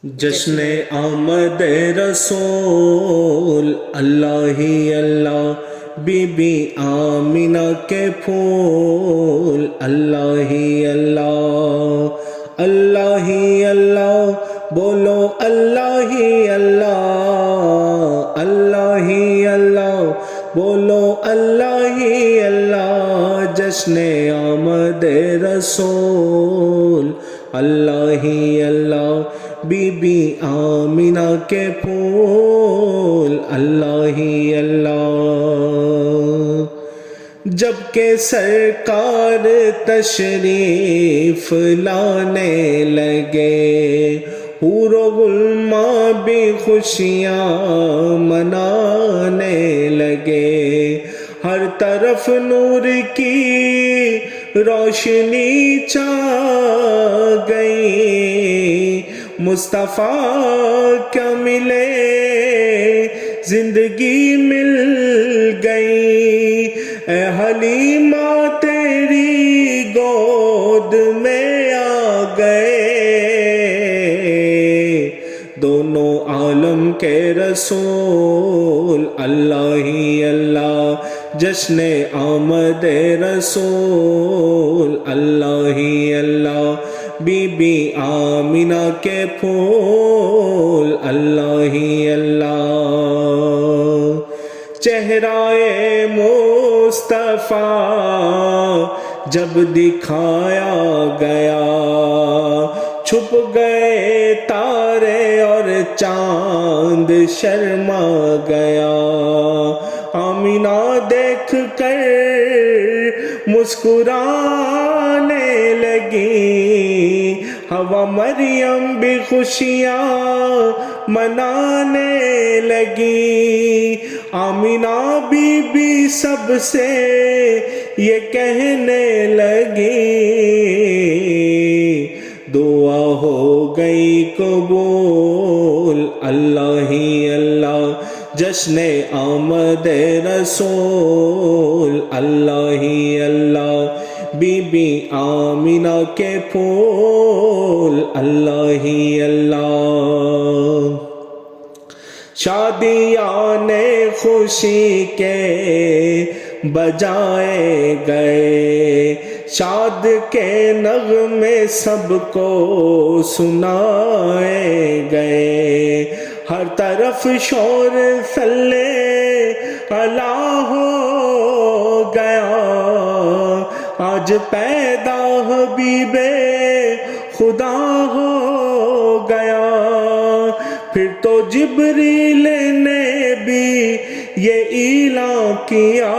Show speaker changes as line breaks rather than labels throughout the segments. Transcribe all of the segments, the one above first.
جشن آمد رسول اللہ ہی اللہ، بی بی آمینہ کے پھول اللہ ہی اللہ، اللہ ہی اللہ، بولو اللہ ہی اللہ، اللہ ہی اللہ، بولو اللہ ہی اللہ۔ جشن آمد رسول اللہ ہی اللہ، بی بی آمینہ کے پھول اللہ ہی اللہ۔ جب کہ سرکار تشریف لانے لگے، حور و غلماں بھی خوشیاں منانے لگے، ہر طرف نور کی روشنی چھا گئی، مصطفیٰ کیا ملے زندگی مل گئی، اے حلیمہ تیری گود میں آ گئے، دونوں عالم کے رسول اللہ ہی اللہ۔ جشن آمد رسول اللہ ہی اللہ، بی بی آمینہ کے پھول اللہ ہی اللہ۔ چہرہ مصطفیٰ جب دکھایا گیا، چھپ گئے تارے اور چاند شرما گیا، آمینہ دیکھ کر مسکرانے لگی، ہوا مریم بھی خوشیاں منانے لگی، آمینہ بی بی سب سے یہ کہنے لگی، دعا ہو گئی قبول اللہ ہی اللہ۔ جشن آمد رسول اللہ ہی اللہ، بی بی آمینہ کے پھول اللہ ہی اللہ۔ شادیاں خوشی کے بجائے گئے، شاد کے نغمے سب کو سنائے گئے، ہر طرف شور صلی اللہ ہو گیا، آج پیدا حبیب خدا ہو گیا، پھر تو جبریل نے بھی یہ اعلان کیا،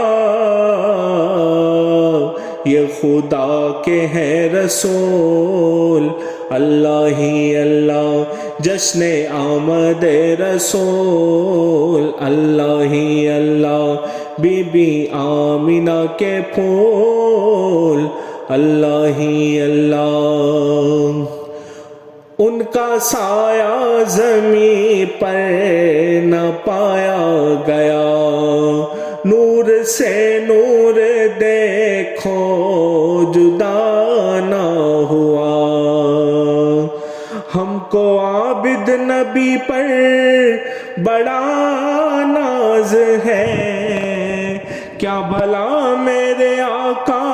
یہ خدا کے ہیں رسول اللہ ہی اللہ۔ جشن آمد رسول اللہ ہی اللہ، بی بی آمینہ کے پھول اللہ ہی اللہ۔ ان کا سایہ زمین پر نہ پایا گیا، نور سے نور دیکھو جدا نہ ہوا، ہم کو عابد نبی پر بڑا ناز ہے، کیا بھلا میرے آقا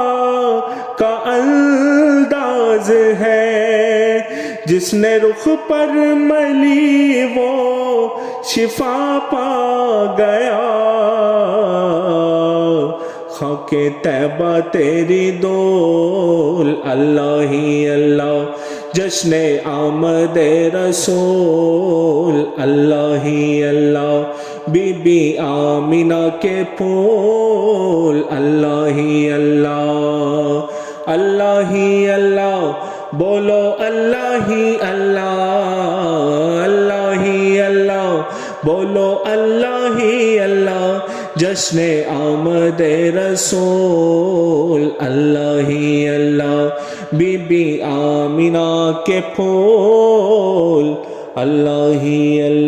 کا انداز ہے، جس نے رخ پر ملی وہ شفا پا گیا، خاک طیبہ تیری دول اللہ ہی اللہ۔ جشن آمد رسول اللہ ہی اللہ، بی بی آمینہ کے پھول اللہ ہی اللہ، اللہ ہی اللہ، بولو اللہ ہی اللہ، اللہ ہی اللہ، بولو اللہ ہی اللہ۔ جشن آمد رسول اللہ ہی اللہ، بی بی آمینہ کے پھول اللہ ہی اللہ۔